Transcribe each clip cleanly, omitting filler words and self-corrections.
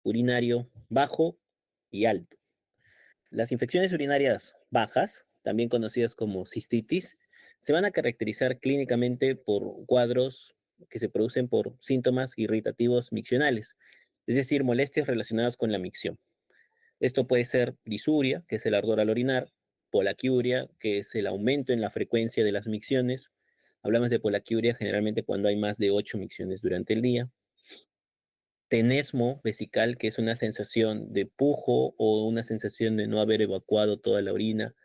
urinario bajo y alto. Las infecciones urinarias bajas, también conocidas como cistitis, se van a caracterizar clínicamente por cuadros que se producen por síntomas irritativos miccionales, es decir, molestias relacionadas con la micción. Esto puede ser disuria, que es el ardor al orinar, polaquiuria, que es el aumento en la frecuencia de las micciones. Hablamos de polaquiuria generalmente cuando hay más de 8 micciones durante el día. Tenesmo vesical, que es una sensación de pujo o una sensación de no haber evacuado toda la orina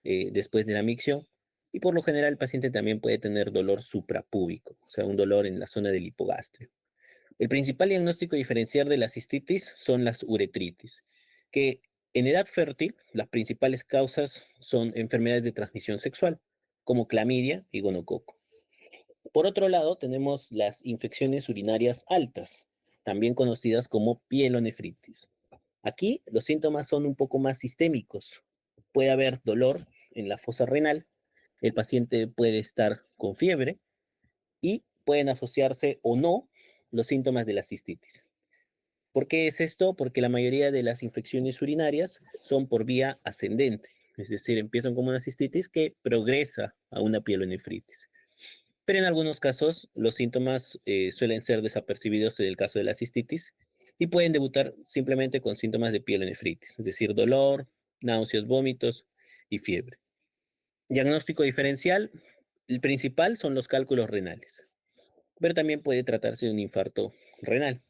después de la micción. Y por lo general el paciente también puede tener dolor suprapúbico, o sea, un dolor en la zona del hipogastrio. El principal diagnóstico diferencial de la cistitis son las uretritis, que en edad fértil las principales causas son enfermedades de transmisión sexual, como clamidia y gonococo. Por otro lado, tenemos las infecciones urinarias altas, también conocidas como pielonefritis. Aquí los síntomas son un poco más sistémicos. Puede haber dolor en la fosa renal, el paciente puede estar con fiebre y pueden asociarse o no los síntomas de la cistitis. ¿Por qué es esto? Porque la mayoría de las infecciones urinarias son por vía ascendente, es decir, empiezan como una cistitis que progresa a una pielonefritis. Pero en algunos casos los síntomas suelen ser desapercibidos en el caso de la cistitis y pueden debutar simplemente con síntomas de pielonefritis, es decir, dolor, náuseas, vómitos y fiebre. Diagnóstico diferencial, el principal son los cálculos renales, pero también puede tratarse de un infarto renal.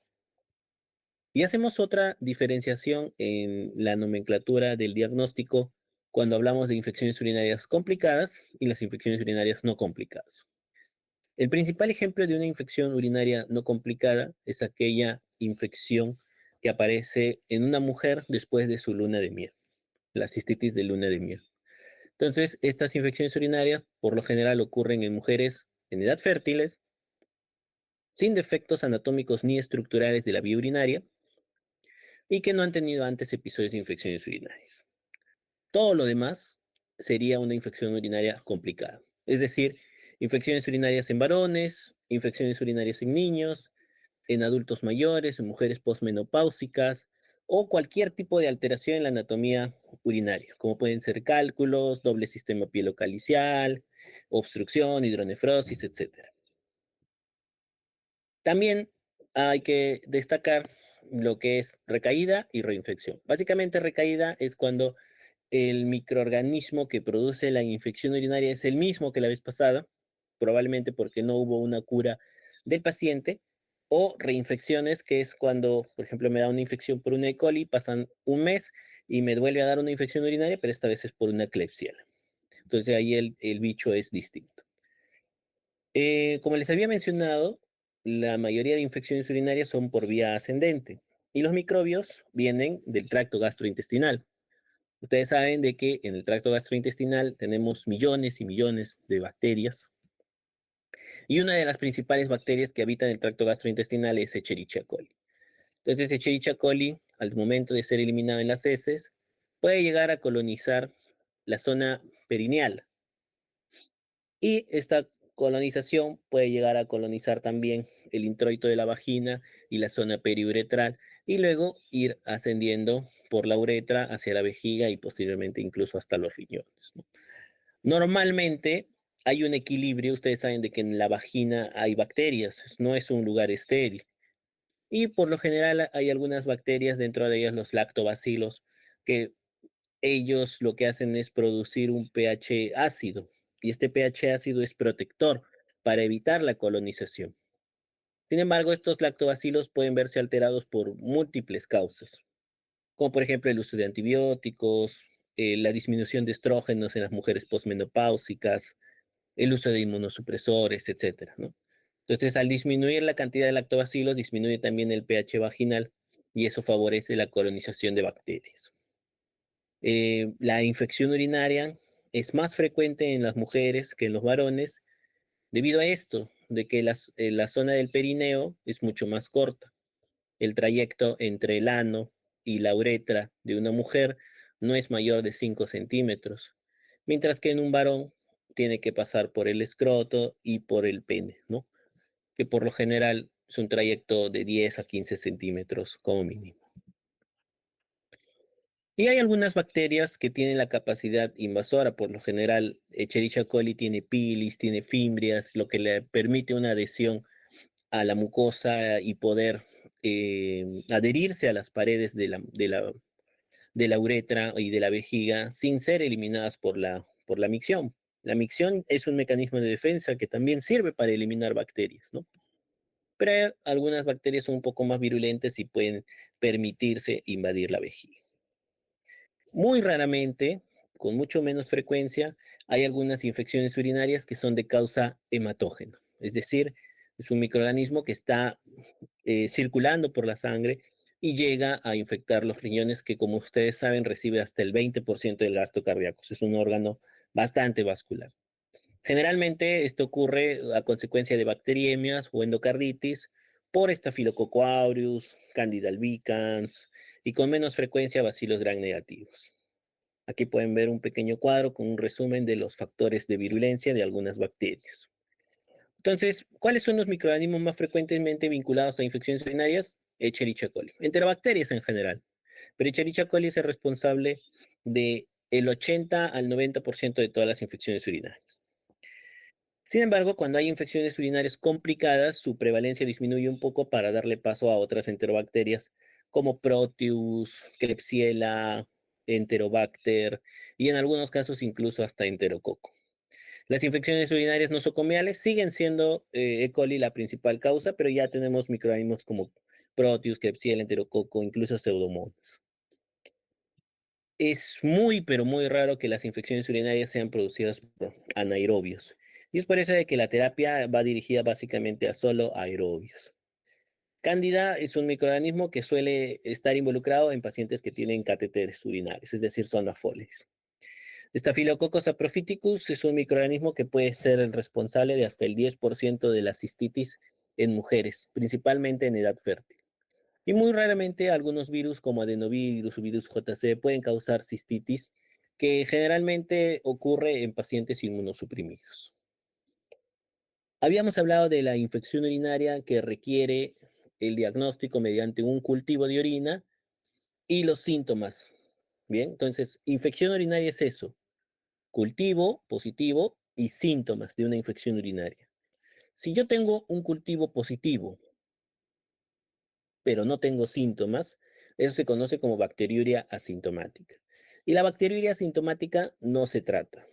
Y hacemos otra diferenciación en la nomenclatura del diagnóstico cuando hablamos de infecciones urinarias complicadas y las infecciones urinarias no complicadas. El principal ejemplo de una infección urinaria no complicada es aquella infección que aparece en una mujer después de su luna de miel, la cistitis de luna de miel. Entonces, estas infecciones urinarias por lo general ocurren en mujeres en edad fértiles, sin defectos anatómicos ni estructurales de la vía urinaria y que no han tenido antes episodios de infecciones urinarias. Todo lo demás sería una infección urinaria complicada. Es decir, infecciones urinarias en varones, infecciones urinarias en niños, en adultos mayores, en mujeres posmenopáusicas o cualquier tipo de alteración en la anatomía urinaria, como pueden ser cálculos, doble sistema pielocalicial, obstrucción, hidronefrosis, etcétera. También hay que destacar lo que es recaída y reinfección. Básicamente, recaída es cuando el microorganismo que produce la infección urinaria es el mismo que la vez pasada, probablemente porque no hubo una cura del paciente, o reinfecciones, que es cuando, por ejemplo, me da una infección por una E. coli, pasan un mes y me vuelve a dar una infección urinaria, pero esta vez es por una Klebsiella. Entonces ahí el bicho es distinto. Como les había mencionado, la mayoría de infecciones urinarias son por vía ascendente y los microbios vienen del tracto gastrointestinal. Ustedes saben de que en el tracto gastrointestinal tenemos millones y millones de bacterias y una de las principales bacterias que habitan el tracto gastrointestinal es Escherichia coli. Entonces, Escherichia coli, al momento de ser eliminado en las heces, puede llegar a colonizar la zona perineal y esta colonización puede llegar a colonizar también el introito de la vagina y la zona periuretral y luego ir ascendiendo por la uretra hacia la vejiga y posteriormente incluso hasta los riñones, ¿no? Normalmente hay un equilibrio, ustedes saben de que en la vagina hay bacterias, no es un lugar estéril. Y por lo general hay algunas bacterias, dentro de ellas los lactobacilos, que ellos lo que hacen es producir un pH ácido. Y este pH ácido es protector para evitar la colonización. Sin embargo, estos lactobacilos pueden verse alterados por múltiples causas, como por ejemplo el uso de antibióticos, la disminución de estrógenos en las mujeres posmenopáusicas, el uso de inmunosupresores, etcétera, ¿no? Entonces, al disminuir la cantidad de lactobacilos, disminuye también el pH vaginal y eso favorece la colonización de bacterias. La infección urinaria es más frecuente en las mujeres que en los varones debido a esto, de que la zona del perineo es mucho más corta. El trayecto entre el ano y la uretra de una mujer no es mayor de 5 centímetros, mientras que en un varón tiene que pasar por el escroto y por el pene, ¿no? Que por lo general es un trayecto de 10 a 15 centímetros como mínimo. Y hay algunas bacterias que tienen la capacidad invasora, por lo general, Escherichia coli tiene pilis, tiene fimbrias, lo que le permite una adhesión a la mucosa y poder adherirse a las paredes de la uretra y de la vejiga sin ser eliminadas por la micción. La micción es un mecanismo de defensa que también sirve para eliminar bacterias, ¿no? Pero algunas bacterias son un poco más virulentas y pueden permitirse invadir la vejiga. Muy raramente, con mucho menos frecuencia, hay algunas infecciones urinarias que son de causa hematógena, es decir, es un microorganismo que está circulando por la sangre y llega a infectar los riñones que, como ustedes saben, recibe hasta el 20% del gasto cardíaco. Es un órgano bastante vascular. Generalmente esto ocurre a consecuencia de bacteriemias o endocarditis por Staphylococcus aureus, Candida albicans y con menos frecuencia bacilos gram negativos. Aquí pueden ver un pequeño cuadro con un resumen de los factores de virulencia de algunas bacterias. Entonces, ¿cuáles son los microorganismos más frecuentemente vinculados a infecciones urinarias? Escherichia coli. Enterobacterias en general. Pero Escherichia coli es el responsable de el 80 al 90% de todas las infecciones urinarias. Sin embargo, cuando hay infecciones urinarias complicadas, su prevalencia disminuye un poco para darle paso a otras enterobacterias como Proteus, Klebsiella, Enterobacter y en algunos casos incluso hasta Enterococo. Las infecciones urinarias nosocomiales siguen siendo E. coli la principal causa, pero ya tenemos microorganismos como Proteus, Klebsiella, Enterococo, incluso Pseudomonas. Es muy, pero muy raro que las infecciones urinarias sean producidas por anaerobios. Y es por eso de que la terapia va dirigida básicamente a solo aerobios. Cándida es un microorganismo que suele estar involucrado en pacientes que tienen catéteres urinarios, es decir, son afoles. Staphylococcus saprophyticus es un microorganismo que puede ser el responsable de hasta el 10% de la cistitis en mujeres, principalmente en edad fértil. Y muy raramente algunos virus como adenovirus o virus JC pueden causar cistitis, que generalmente ocurre en pacientes inmunosuprimidos. Habíamos hablado de la infección urinaria que requiere el diagnóstico mediante un cultivo de orina y los síntomas. Bien, entonces, infección urinaria es eso, cultivo positivo y síntomas de una infección urinaria. Si yo tengo un cultivo positivo, pero no tengo síntomas, eso se conoce como bacteriuria asintomática. Y la bacteriuria asintomática no se trata,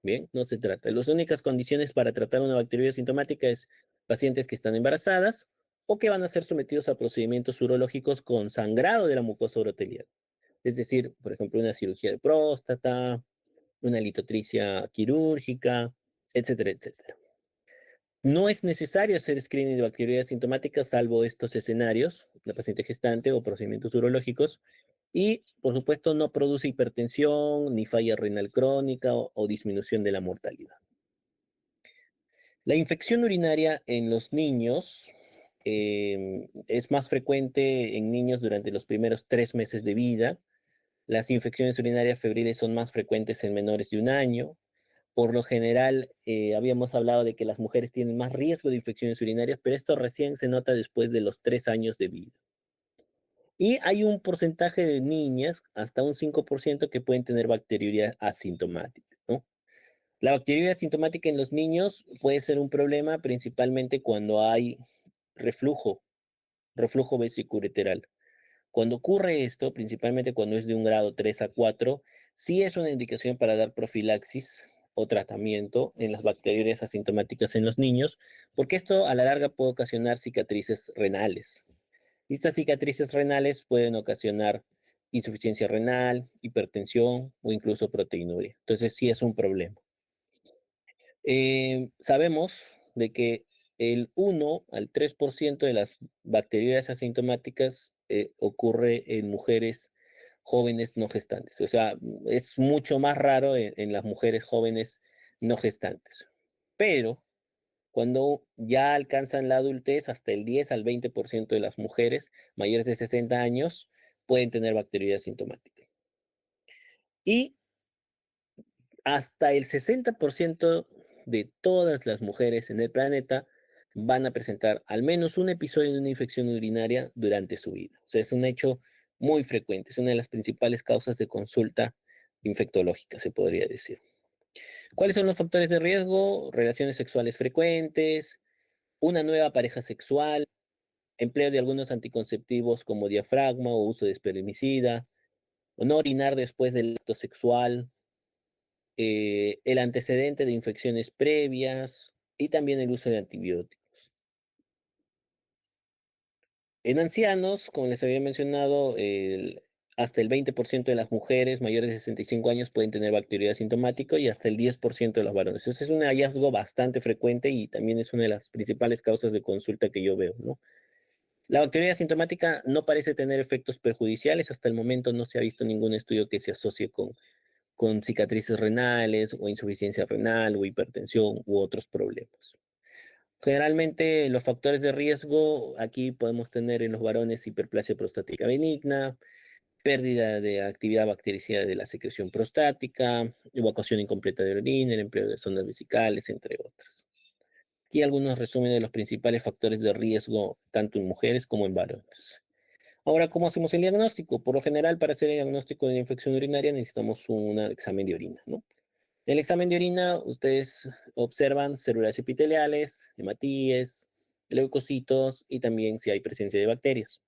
¿bien? No se trata. Las únicas condiciones para tratar una bacteriuria asintomática es pacientes que están embarazadas o que van a ser sometidos a procedimientos urológicos con sangrado de la mucosa urotelial. Es decir, por ejemplo, una cirugía de próstata, una litotricia quirúrgica, etcétera, etcétera. No es necesario hacer screening de bacteriuria asintomática salvo estos escenarios, la paciente gestante o procedimientos urológicos, y por supuesto no produce hipertensión, ni falla renal crónica o disminución de la mortalidad. La infección urinaria en los niños es más frecuente en niños durante los primeros 3 meses de vida. Las infecciones urinarias febriles son más frecuentes en menores de 1 año. Por lo general, habíamos hablado de que las mujeres tienen más riesgo de infecciones urinarias, pero esto recién se nota después de los 3 años de vida. Y hay un porcentaje de niñas, hasta un 5%, que pueden tener bacteriuria asintomática, ¿no? La bacteriuria asintomática en los niños puede ser un problema principalmente cuando hay reflujo, reflujo vesicoureteral. Cuando ocurre esto, principalmente cuando es de un grado 3 a 4, sí es una indicación para dar profilaxis o tratamiento en las bacterias asintomáticas en los niños, porque esto a la larga puede ocasionar cicatrices renales. Y estas cicatrices renales pueden ocasionar insuficiencia renal, hipertensión o incluso proteinuria. Entonces sí es un problema. Sabemos de que el 1 al 3% de las bacterias asintomáticas ocurre en mujeres jóvenes no gestantes. O sea, es mucho más raro en las mujeres jóvenes no gestantes. Pero cuando ya alcanzan la adultez, hasta el 10 al 20% de las mujeres mayores de 60 años pueden tener bacterias asintomáticas. Y hasta el 60% de todas las mujeres en el planeta van a presentar al menos un episodio de una infección urinaria durante su vida. O sea, es un hecho muy frecuente, es una de las principales causas de consulta infectológica, se podría decir. ¿Cuáles son los factores de riesgo? Relaciones sexuales frecuentes, una nueva pareja sexual, empleo de algunos anticonceptivos como diafragma o uso de espermicida, o no orinar después del acto sexual, el antecedente de infecciones previas y también el uso de antibióticos. En ancianos, como les había mencionado, hasta el 20% de las mujeres mayores de 65 años pueden tener bacteriuria asintomático y hasta el 10% de los varones. Ese es un hallazgo bastante frecuente y también es una de las principales causas de consulta que yo veo, ¿no? La bacteriuria asintomática no parece tener efectos perjudiciales. Hasta el momento no se ha visto ningún estudio que se asocie con cicatrices renales o insuficiencia renal o hipertensión u otros problemas. Generalmente los factores de riesgo aquí podemos tener en los varones hiperplasia prostática benigna, pérdida de actividad bactericida de la secreción prostática, evacuación incompleta de orina, el empleo de sondas vesicales, entre otras. Aquí algunos resúmenes de los principales factores de riesgo tanto en mujeres como en varones. Ahora, ¿cómo hacemos el diagnóstico? Por lo general, para hacer el diagnóstico de la infección urinaria necesitamos un examen de orina, ¿no? En el examen de orina, ustedes observan células epiteliales, hematíes, leucocitos y también si hay presencia de bacterias.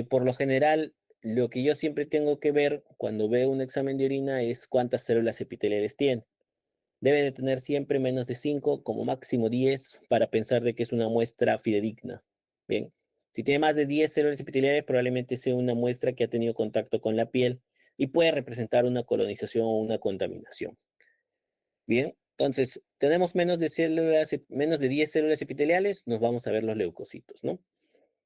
Por lo general, lo que yo siempre tengo que ver cuando veo un examen de orina es cuántas células epiteliales tiene. Debe de tener siempre menos de 5, como máximo 10, para pensar de que es una muestra fidedigna. Bien, si tiene más de 10 células epiteliales, probablemente sea una muestra que ha tenido contacto con la piel y puede representar una colonización o una contaminación. Bien, entonces tenemos menos de 10 células epiteliales, nos vamos a ver los leucocitos, ¿no?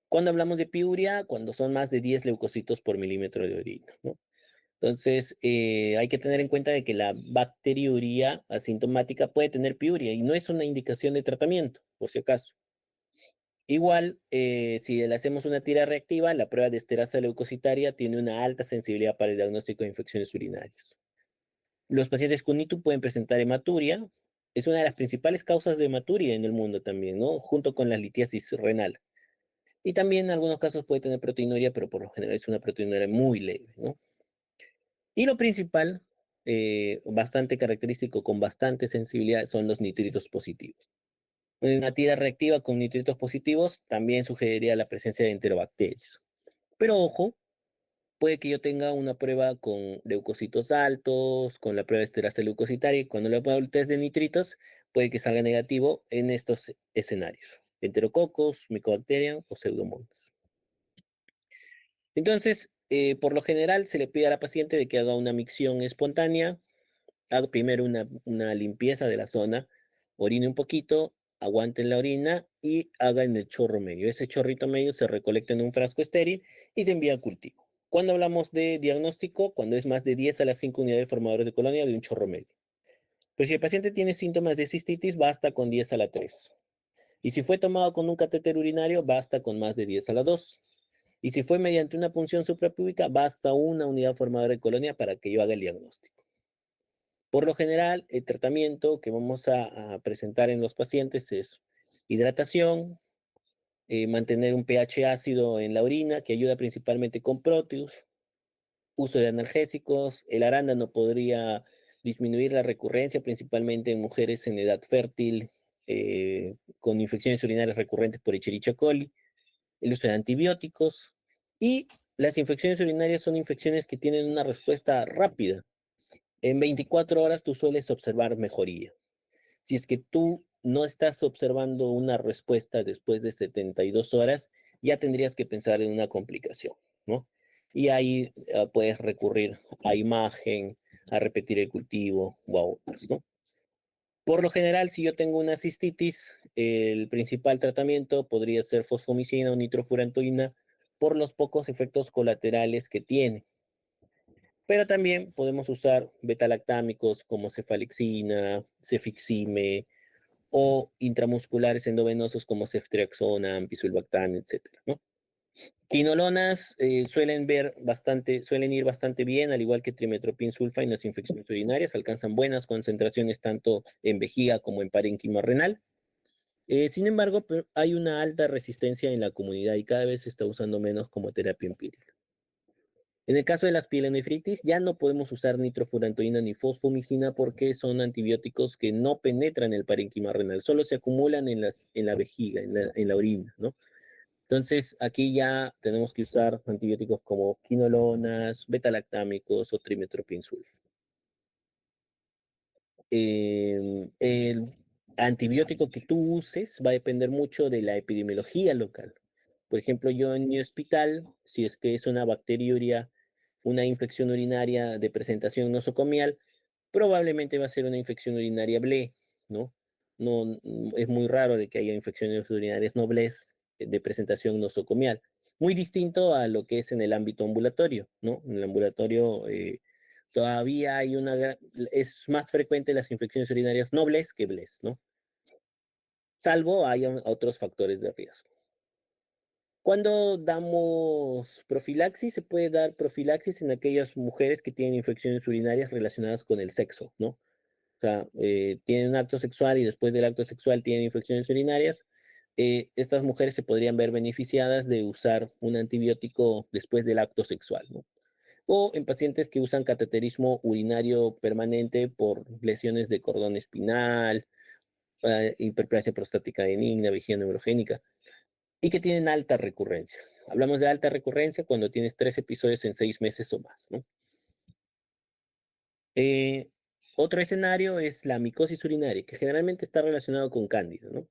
Cuando hablamos de piuria, cuando son más de 10 leucocitos por milímetro de orina, ¿no? Entonces, hay que tener en cuenta de que la bacteriuria asintomática puede tener piuria y no es una indicación de tratamiento, por si acaso. Igual, si le hacemos una tira reactiva, la prueba de esterasa leucocitaria tiene una alta sensibilidad para el diagnóstico de infecciones urinarias. Los pacientes con ITU pueden presentar hematuria, es una de las principales causas de hematuria en el mundo también, ¿no? Junto con la litiasis renal. Y también en algunos casos puede tener proteinuria, pero por lo general es una proteinuria muy leve, ¿no? Y lo principal, bastante característico con bastante sensibilidad, son los nitritos positivos. Una tira reactiva con nitritos positivos también sugeriría la presencia de enterobacterias. Pero ojo, puede que yo tenga una prueba con leucocitos altos, con la prueba de esterasa leucocitaria, y cuando le hago el test de nitritos, puede que salga negativo en estos escenarios: enterococos, micobacterias o pseudomonas. Entonces, por lo general, se le pide a la paciente de que haga una micción espontánea, haga primero una limpieza de la zona, orine un poquito, aguante en la orina y haga en el chorro medio. Ese chorrito medio se recolecta en un frasco estéril y se envía al cultivo. Cuando hablamos de diagnóstico, cuando es más de 10 a las 5 unidades formadores de colonia de un chorro medio. Pero si el paciente tiene síntomas de cistitis, basta con 10 a la 3. Y si fue tomado con un catéter urinario, basta con más de 10 a la 2. Y si fue mediante una punción suprapúbica, basta una unidad formadora de colonia para que yo haga el diagnóstico. Por lo general, el tratamiento que vamos a presentar en los pacientes es hidratación, mantener un pH ácido en la orina, que ayuda principalmente con Proteus, uso de analgésicos. El arándano podría disminuir la recurrencia, principalmente en mujeres en edad fértil, con infecciones urinarias recurrentes por Escherichia coli, el uso de antibióticos. Y las infecciones urinarias son infecciones que tienen una respuesta rápida. En 24 horas tú sueles observar mejoría. Si es que tú no estás observando una respuesta después de 72 horas, ya tendrías que pensar en una complicación, ¿no? Y ahí puedes recurrir a imagen, a repetir el cultivo o a otros, ¿no? Por lo general, si yo tengo una cistitis, el principal tratamiento podría ser fosfomicina o nitrofurantoína por los pocos efectos colaterales que tiene. Pero también podemos usar betalactámicos como cefalexina, cefixime o intramusculares endovenosos como ceftriaxona, ampicilbactam, etcétera, ¿no? Quinolonas suelen ir bastante bien, al igual que trimetoprim sulfa en las infecciones urinarias, alcanzan buenas concentraciones tanto en vejiga como en parénquima renal. Sin embargo, hay una alta resistencia en la comunidad y cada vez se está usando menos como terapia empírica. En el caso de las pielonefritis, ya no podemos usar nitrofurantoína ni fosfomicina porque son antibióticos que no penetran el parénquima renal, solo se acumulan en la vejiga, en la orina, ¿no? Entonces, aquí ya tenemos que usar antibióticos como quinolonas, betalactámicos o trimetoprim-sulfa. El antibiótico que tú uses va a depender mucho de la epidemiología local. Por ejemplo, yo en mi hospital, si es que es una bacteriuria, una infección urinaria de presentación nosocomial, probablemente va a ser una infección urinaria BLE, ¿no? No, es muy raro de que haya infecciones urinarias no BLEs de presentación nosocomial. Muy distinto a lo que es en el ámbito ambulatorio, ¿no? En el ambulatorio todavía hay es más frecuente las infecciones urinarias no BLEs que BLEs, ¿no? Salvo haya otros factores de riesgo. Cuando damos profilaxis, se puede dar profilaxis en aquellas mujeres que tienen infecciones urinarias relacionadas con el sexo, ¿no? O sea, tienen un acto sexual y después del acto sexual tienen infecciones urinarias. Estas mujeres se podrían ver beneficiadas de usar un antibiótico después del acto sexual, ¿no? O en pacientes que usan cateterismo urinario permanente por lesiones de cordón espinal, hiperplasia prostática benigna, vejiga neurogénica y que tienen alta recurrencia. Hablamos de alta recurrencia cuando tienes 3 episodios en 6 meses o más, ¿no? Eh, Otro escenario es la micosis urinaria, que generalmente está relacionado con cándida, ¿no?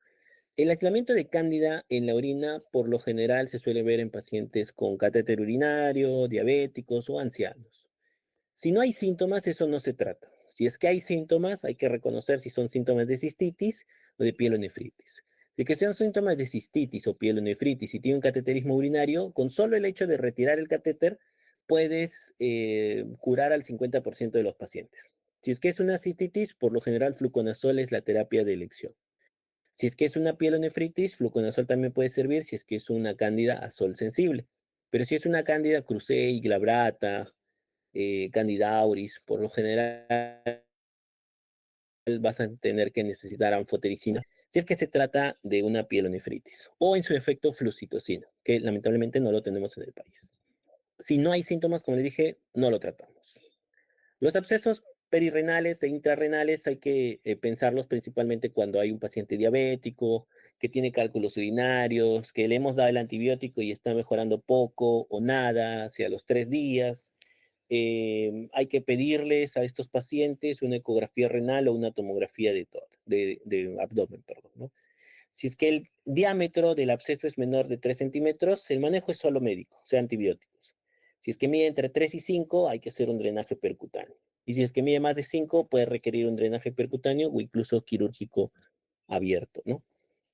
El aislamiento de cándida en la orina, por lo general, se suele ver en pacientes con catéter urinario, diabéticos o ancianos. Si no hay síntomas, eso no se trata. Si es que hay síntomas, hay que reconocer si son síntomas de cistitis o de pielonefritis. Si que sean síntomas de cistitis o pielonefritis y tiene un cateterismo urinario, con solo el hecho de retirar el catéter, puedes curar al 50% de los pacientes. Si es que es una cistitis, por lo general fluconazol es la terapia de elección. Si es que es una pielonefritis, fluconazol también puede servir si es que es una cándida a sol sensible. Pero si es una cándida Krusei, glabrata, Candida auris, por lo general vas a tener que necesitar anfotericina si es que se trata de una pielonefritis o en su efecto flucitocina, que lamentablemente no lo tenemos en el país. Si no hay síntomas, como le dije, no lo tratamos. Los abscesos perirrenales e intrarrenales hay que pensarlos principalmente cuando hay un paciente diabético que tiene cálculos urinarios, que le hemos dado el antibiótico y está mejorando poco o nada hacia los 3 días. Hay que pedirles a estos pacientes una ecografía renal o una tomografía de abdomen, perdón, ¿no? Si es que el diámetro del absceso es menor de 3 centímetros, el manejo es solo médico, o sea, antibióticos. Si es que mide entre 3 y 5, hay que hacer un drenaje percutáneo. Y si es que mide más de 5, puede requerir un drenaje percutáneo o incluso quirúrgico abierto, ¿no?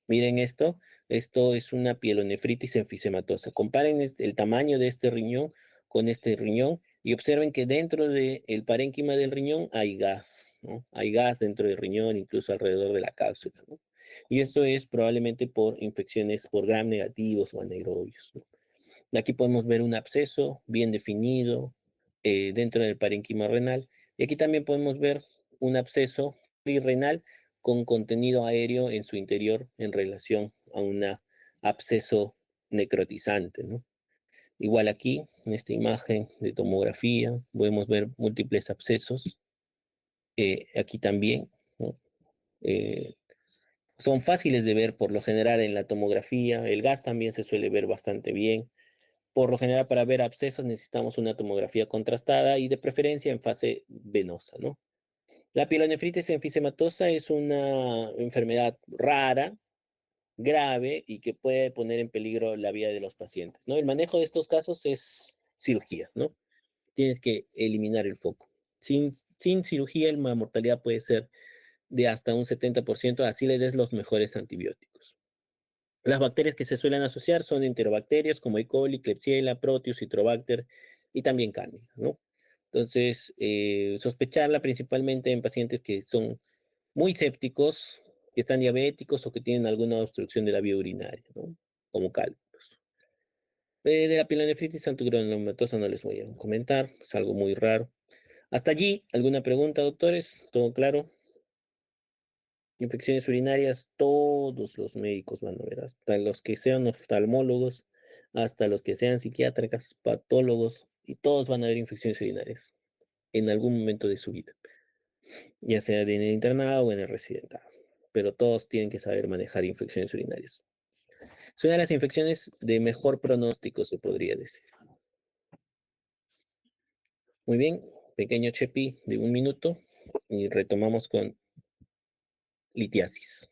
Miren esto es una pielonefritis enfisematosa. Comparen el tamaño de este riñón con este riñón y observen que dentro del parénquima del riñón hay gas, ¿no? Hay gas dentro del riñón, incluso alrededor de la cápsula, ¿no? Y esto es probablemente por infecciones por gram negativos o anaerobios, ¿no? Aquí podemos ver un absceso bien definido dentro del parénquima renal. Y aquí también podemos ver un absceso renal con contenido aéreo en su interior en relación a un absceso necrotizante, ¿no? Igual aquí, en esta imagen de tomografía, podemos ver múltiples abscesos. Aquí también, ¿no? Eh, Son fáciles de ver por lo general en la tomografía. El gas también se suele ver bastante bien. Por lo general, para ver abscesos necesitamos una tomografía contrastada y de preferencia en fase venosa, ¿no? La pielonefritis enfisematosa es una enfermedad rara, grave y que puede poner en peligro la vida de los pacientes, ¿no? El manejo de estos casos es cirugía, ¿no? Tienes que eliminar el foco. Sin cirugía, la mortalidad puede ser de hasta un 70%, así le des los mejores antibióticos. Las bacterias que se suelen asociar son enterobacterias como E. coli, Klebsiella, Proteus, Citrobacter y también Candida, ¿no? Entonces, sospecharla principalmente en pacientes que son muy sépticos, que están diabéticos o que tienen alguna obstrucción de la vía urinaria, ¿no? Como cálculos. De la pielonefritis antigranulomatosas no les voy a comentar, es algo muy raro. Hasta allí, ¿alguna pregunta, doctores? ¿Todo claro? Infecciones urinarias, todos los médicos van a ver, hasta los que sean oftalmólogos, hasta los que sean psiquiatras, patólogos, y todos van a haber infecciones urinarias en algún momento de su vida, ya sea en el internado o en el residentado, pero todos tienen que saber manejar infecciones urinarias. Es una de las infecciones de mejor pronóstico, se podría decir. Muy bien, pequeño chepi de 1 minuto y retomamos con litiasis.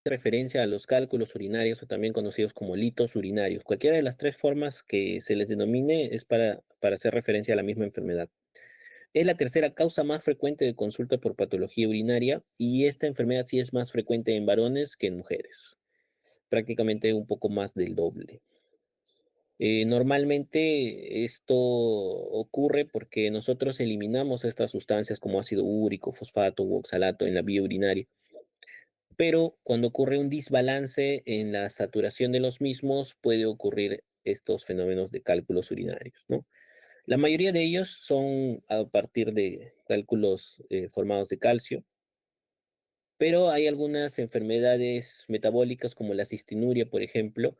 Referencia a los cálculos urinarios o también conocidos como litos urinarios. Cualquiera de las tres formas que se les denomine es para hacer referencia a la misma enfermedad. Es la tercera causa más frecuente de consulta por patología urinaria y esta enfermedad sí es más frecuente en varones que en mujeres, prácticamente un poco más del doble. Normalmente esto ocurre porque nosotros eliminamos estas sustancias como ácido úrico, fosfato u oxalato en la vía urinaria, pero cuando ocurre un desbalance en la saturación de los mismos puede ocurrir estos fenómenos de cálculos urinarios, ¿no? La mayoría de ellos son a partir de cálculos formados de calcio, pero hay algunas enfermedades metabólicas como la cistinuria, por ejemplo,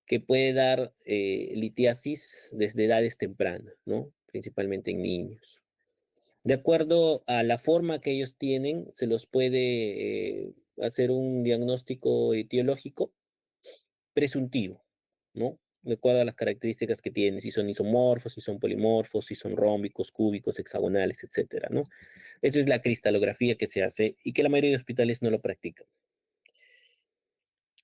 que puede dar litiasis desde edades tempranas, ¿no? Principalmente en niños. De acuerdo a la forma que ellos tienen, se los puede hacer un diagnóstico etiológico presuntivo, ¿no? De acuerdo a las características que tienen, si son isomorfos, si son polimorfos, si son rómbicos, cúbicos, hexagonales, etcétera, ¿no? Esa es la cristalografía que se hace y que la mayoría de hospitales no lo practican.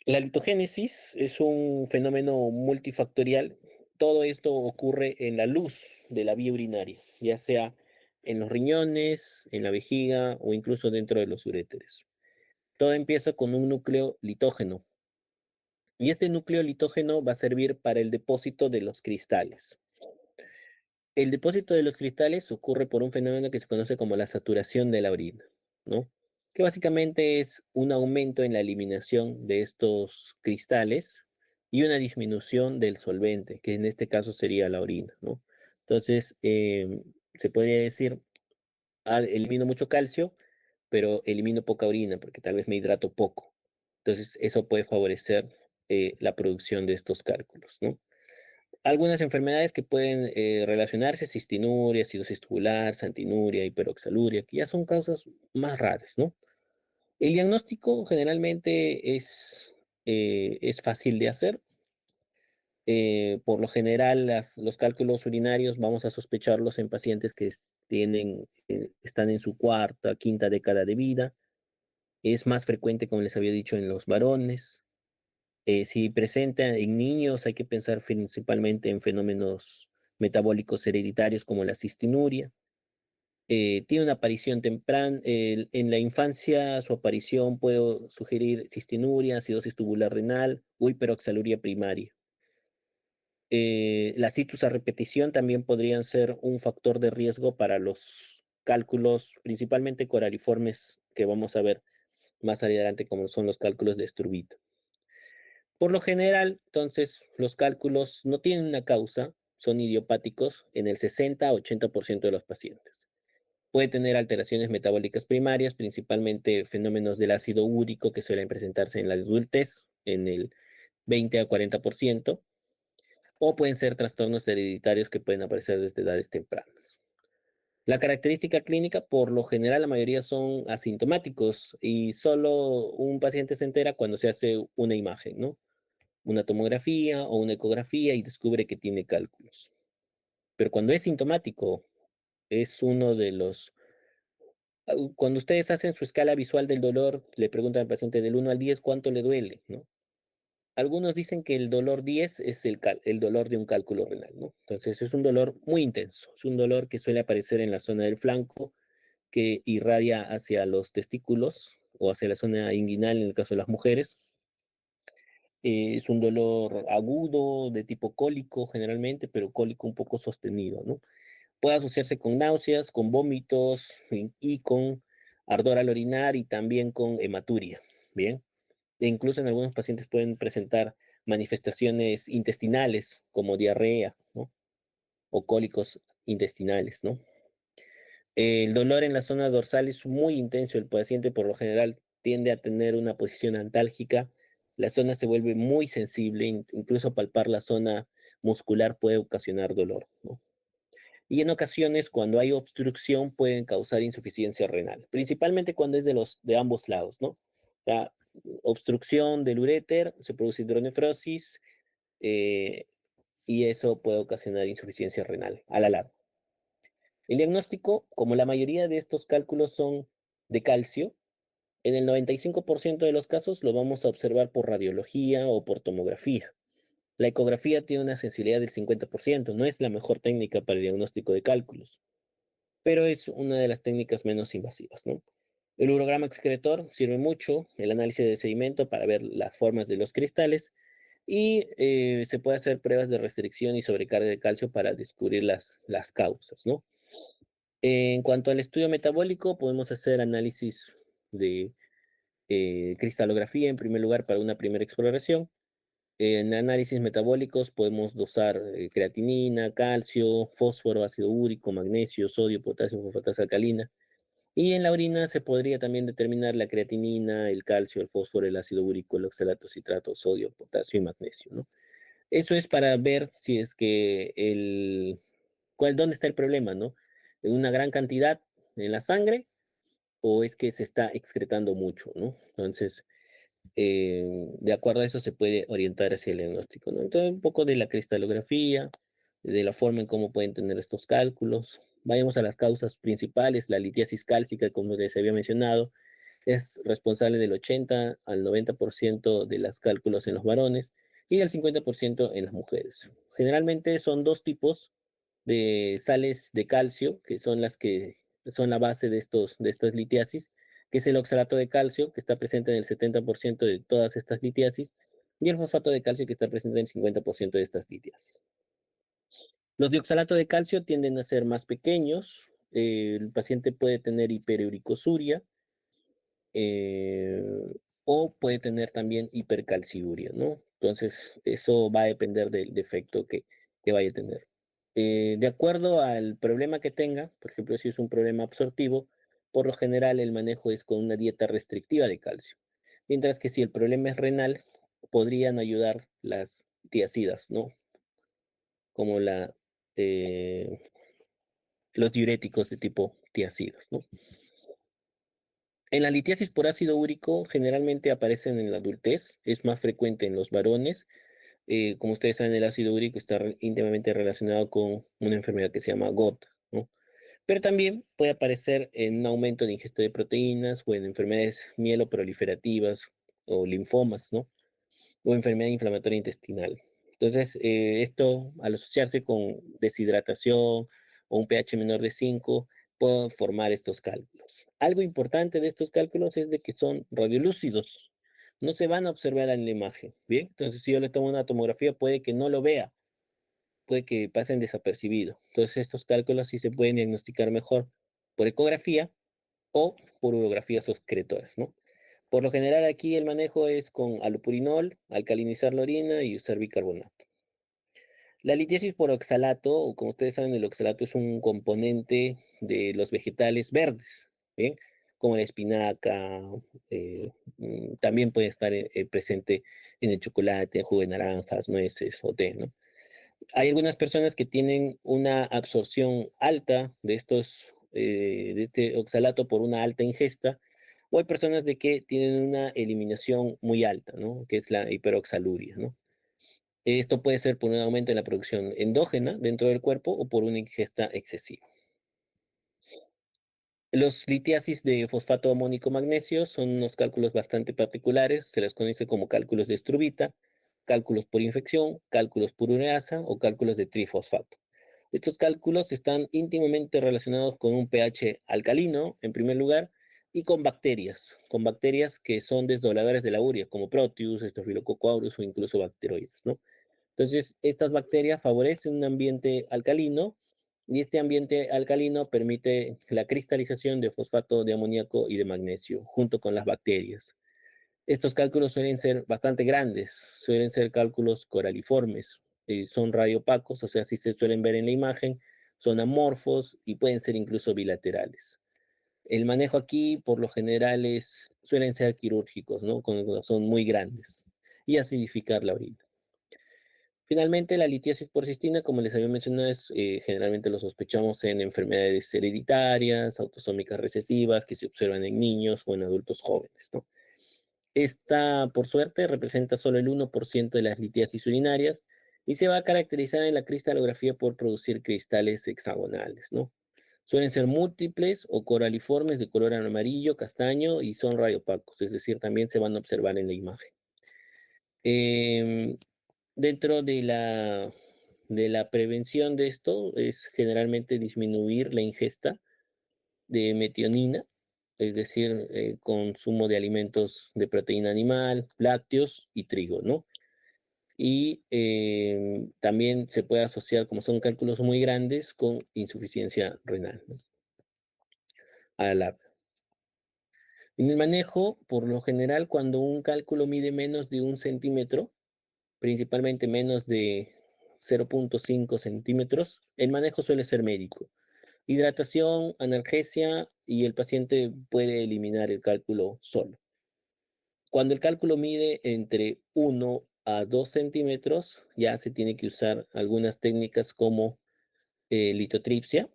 La litogénesis es un fenómeno multifactorial. Todo esto ocurre en la luz de la vía urinaria, ya sea en los riñones, en la vejiga o incluso dentro de los uréteres. Todo empieza con un núcleo litógeno y este núcleo litógeno va a servir para el depósito de los cristales. El depósito de los cristales ocurre por un fenómeno que se conoce como la saturación de la orina, ¿no? Que básicamente es un aumento en la eliminación de estos cristales y una disminución del solvente, que en este caso sería la orina, ¿no? Entonces, se podría decir, elimino mucho calcio, pero elimino poca orina, porque tal vez me hidrato poco. Entonces, eso puede favorecer la producción de estos cálculos, ¿no? Algunas enfermedades que pueden relacionarse, cistinuria, acidosis tubular, santinuria, hiperoxaluria, que ya son causas más raras, ¿no? El diagnóstico generalmente es fácil de hacer. Por lo general, los cálculos urinarios vamos a sospecharlos en pacientes que están en su cuarta, quinta década de vida. Es más frecuente, como les había dicho, en los varones. Si presenta en niños, hay que pensar principalmente en fenómenos metabólicos hereditarios como la cistinuria. Tiene una aparición temprana. En la infancia, su aparición puede sugerir cistinuria, acidosis tubular renal o hiperoxaluria primaria. Las citus a repetición también podrían ser un factor de riesgo para los cálculos, principalmente coraliformes, que vamos a ver más adelante, como son los cálculos de Sturvito. Por lo general, entonces, los cálculos no tienen una causa, son idiopáticos en el 60-80% de los pacientes. Puede tener alteraciones metabólicas primarias, principalmente fenómenos del ácido úrico que suelen presentarse en la adultez, en el 20-40%, o pueden ser trastornos hereditarios que pueden aparecer desde edades tempranas. La característica clínica, por lo general, la mayoría son asintomáticos y solo un paciente se entera cuando se hace una imagen, ¿no? Una tomografía o una ecografía y descubre que tiene cálculos. Pero cuando es sintomático, es uno de los... Cuando ustedes hacen su escala visual del dolor, le preguntan al paciente del 1 al 10 cuánto le duele, ¿no? Algunos dicen que el dolor 10 es el dolor de un cálculo renal, ¿no? Entonces es un dolor muy intenso, es un dolor que suele aparecer en la zona del flanco, que irradia hacia los testículos o hacia la zona inguinal en el caso de las mujeres. Es un dolor agudo, de tipo cólico generalmente, pero cólico un poco sostenido, ¿no? Puede asociarse con náuseas, con vómitos y con ardor al orinar y también con hematuria, ¿bien? E incluso en algunos pacientes pueden presentar manifestaciones intestinales como diarrea, ¿no? O cólicos intestinales, ¿no? El dolor en la zona dorsal es muy intenso. El paciente por lo general tiende a tener una posición antálgica. La zona se vuelve muy sensible, incluso palpar la zona muscular puede ocasionar dolor, ¿no? Y en ocasiones, cuando hay obstrucción, pueden causar insuficiencia renal, principalmente cuando es de ambos lados, ¿no? O sea, obstrucción del uréter, se produce hidronefrosis, eh, y eso puede ocasionar insuficiencia renal a la larga. El diagnóstico, como la mayoría de estos cálculos son de calcio, en el 95% de los casos lo vamos a observar por radiología o por tomografía. La ecografía tiene una sensibilidad del 50%, no es la mejor técnica para el diagnóstico de cálculos, pero es una de las técnicas menos invasivas, ¿no? El urograma excretor sirve mucho, el análisis de sedimento para ver las formas de los cristales y se puede hacer pruebas de restricción y sobrecarga de calcio para descubrir las causas, ¿no? En cuanto al estudio metabólico, podemos hacer análisis de cristalografía en primer lugar para una primera exploración. En análisis metabólicos podemos dosar creatinina, calcio, fósforo, ácido úrico, magnesio, sodio, potasio, fosfatasa alcalina. Y en la orina se podría también determinar la creatinina, el calcio, el fósforo, el ácido úrico, el oxalato, citrato, sodio, potasio y magnesio, ¿no? Eso es para ver si es que dónde está el problema, ¿no? ¿En una gran cantidad en la sangre o es que se está excretando mucho, ¿no? Entonces, de acuerdo a eso se puede orientar hacia el diagnóstico, ¿no? Entonces, un poco de la cristalografía, de la forma en cómo pueden tener estos cálculos. Vayamos a las causas principales. La litiasis cálcica, como les había mencionado, es responsable del 80 al 90% de los cálculos en los varones y del 50% en las mujeres. Generalmente son dos tipos de sales de calcio, que son las que son la base de estas litiasis, que es el oxalato de calcio, que está presente en el 70% de todas estas litiasis, y el fosfato de calcio, que está presente en el 50% de estas litiasis. Los dioxalatos de calcio tienden a ser más pequeños, el paciente puede tener hiperuricosuria, eh, o puede tener también hipercalciuria, ¿no? Entonces, eso va a depender del defecto que vaya a tener. De acuerdo al problema que tenga, por ejemplo, si es un problema absortivo, por lo general el manejo es con una dieta restrictiva de calcio. Mientras que si el problema es renal, podrían ayudar las tiacidas, ¿no? Como eh, los diuréticos de tipo tiacidas, ¿no? En la litiasis por ácido úrico generalmente aparecen en la adultez, es más frecuente en los varones. Como ustedes saben, el ácido úrico está íntimamente relacionado con una enfermedad que se llama GOT, ¿no? Pero también puede aparecer en un aumento de ingesta de proteínas o en enfermedades mieloproliferativas o linfomas, ¿no? O enfermedad inflamatoria intestinal. Entonces, esto al asociarse con deshidratación o un pH menor de 5 puede formar estos cálculos. Algo importante de estos cálculos es de que son radiolúcidos, no se van a observar en la imagen, ¿bien? Entonces, si yo le tomo una tomografía, puede que no lo vea, puede que pasen desapercibido. Entonces, estos cálculos sí se pueden diagnosticar mejor por ecografía o por urografías excretoras, ¿no? Por lo general aquí el manejo es con allopurinol, alcalinizar la orina y usar bicarbonato. La litiasis por oxalato, o como ustedes saben, el oxalato es un componente de los vegetales verdes, ¿bien? Como la espinaca, también puede estar presente en el chocolate, en jugo de naranjas, nueces o té, ¿no? Hay algunas personas que tienen una absorción alta de este oxalato por una alta ingesta, o hay personas de que tienen una eliminación muy alta, ¿no? Que es la hiperoxaluria, ¿no? Esto puede ser por un aumento en la producción endógena dentro del cuerpo o por una ingesta excesiva. Los litiasis de fosfato amónico magnesio son unos cálculos bastante particulares, se les conoce como cálculos de Struvita, cálculos por infección, cálculos por ureasa o cálculos de trifosfato. Estos cálculos están íntimamente relacionados con un pH alcalino, en primer lugar, y con bacterias que son desdobladores de la urea, como Proteus, Staphylococcus aureus o incluso bacteroides, ¿no? Entonces, estas bacterias favorecen un ambiente alcalino y este ambiente alcalino permite la cristalización de fosfato de amoníaco y de magnesio junto con las bacterias. Estos cálculos suelen ser bastante grandes, suelen ser cálculos coraliformes, son radiopacos, o sea, si se suelen ver en la imagen, son amorfos y pueden ser incluso bilaterales. El manejo aquí, por lo general, suelen ser quirúrgicos, ¿no? Son muy grandes y acidificar la orina. Finalmente, la litiasis por cistina, como les había mencionado, generalmente lo sospechamos en enfermedades hereditarias, autosómicas recesivas, que se observan en niños o en adultos jóvenes, ¿no? Esta, por suerte, representa solo el 1% de las litiasis urinarias y se va a caracterizar en la cristalografía por producir cristales hexagonales, ¿no? Suelen ser múltiples o coraliformes de color amarillo, castaño y son radiopacos, es decir, también se van a observar en la imagen. Em, Dentro de la prevención de esto es generalmente disminuir la ingesta de metionina, es decir, consumo de alimentos de proteína animal, lácteos y trigo, ¿no? Y también se puede asociar, como son cálculos muy grandes, con insuficiencia renal, ¿no? A la larga. En el manejo, por lo general, cuando un cálculo mide menos de 1 centímetro, principalmente menos de 0,5 centímetros, el manejo suele ser médico. Hidratación, analgesia y el paciente puede eliminar el cálculo solo. Cuando el cálculo mide entre 1 a 2 centímetros, ya se tiene que usar algunas técnicas como litotripsia,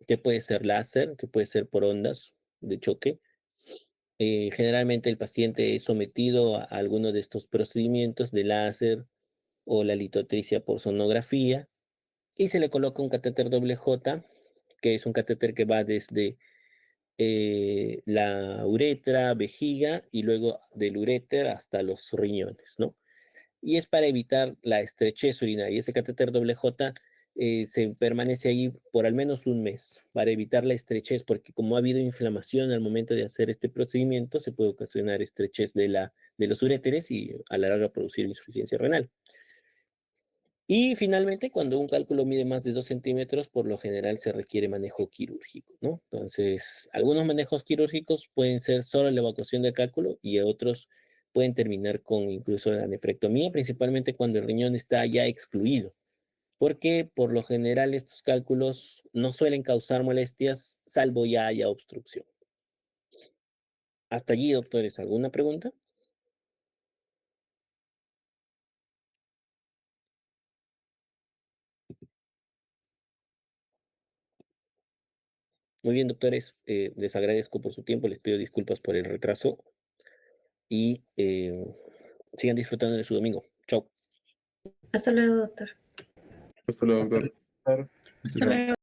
que puede ser láser, que puede ser por ondas de choque. Generalmente el paciente es sometido a alguno de estos procedimientos de láser o la litotripsia por sonografía y se le coloca un catéter doble J, que es un catéter que va desde la uretra, vejiga y luego del uréter hasta los riñones, ¿no? Y es para evitar la estrechez urinaria. Ese catéter doble J se permanece ahí por al menos un mes para evitar la estrechez, porque como ha habido inflamación al momento de hacer este procedimiento, se puede ocasionar estrechez de los uréteres y a la larga producir insuficiencia renal. Y finalmente, cuando un cálculo mide más de 2 centímetros, por lo general se requiere manejo quirúrgico, ¿no? Entonces, algunos manejos quirúrgicos pueden ser solo la evacuación del cálculo y otros pueden terminar con incluso la nefrectomía, principalmente cuando el riñón está ya excluido, porque por lo general estos cálculos no suelen causar molestias, salvo ya haya obstrucción. Hasta allí, doctores, ¿alguna pregunta? Muy bien, doctores, les agradezco por su tiempo, les pido disculpas por el retraso y sigan disfrutando de su domingo. Chao. Hasta luego, doctor. Hasta luego, doctor. Claro. Hasta luego.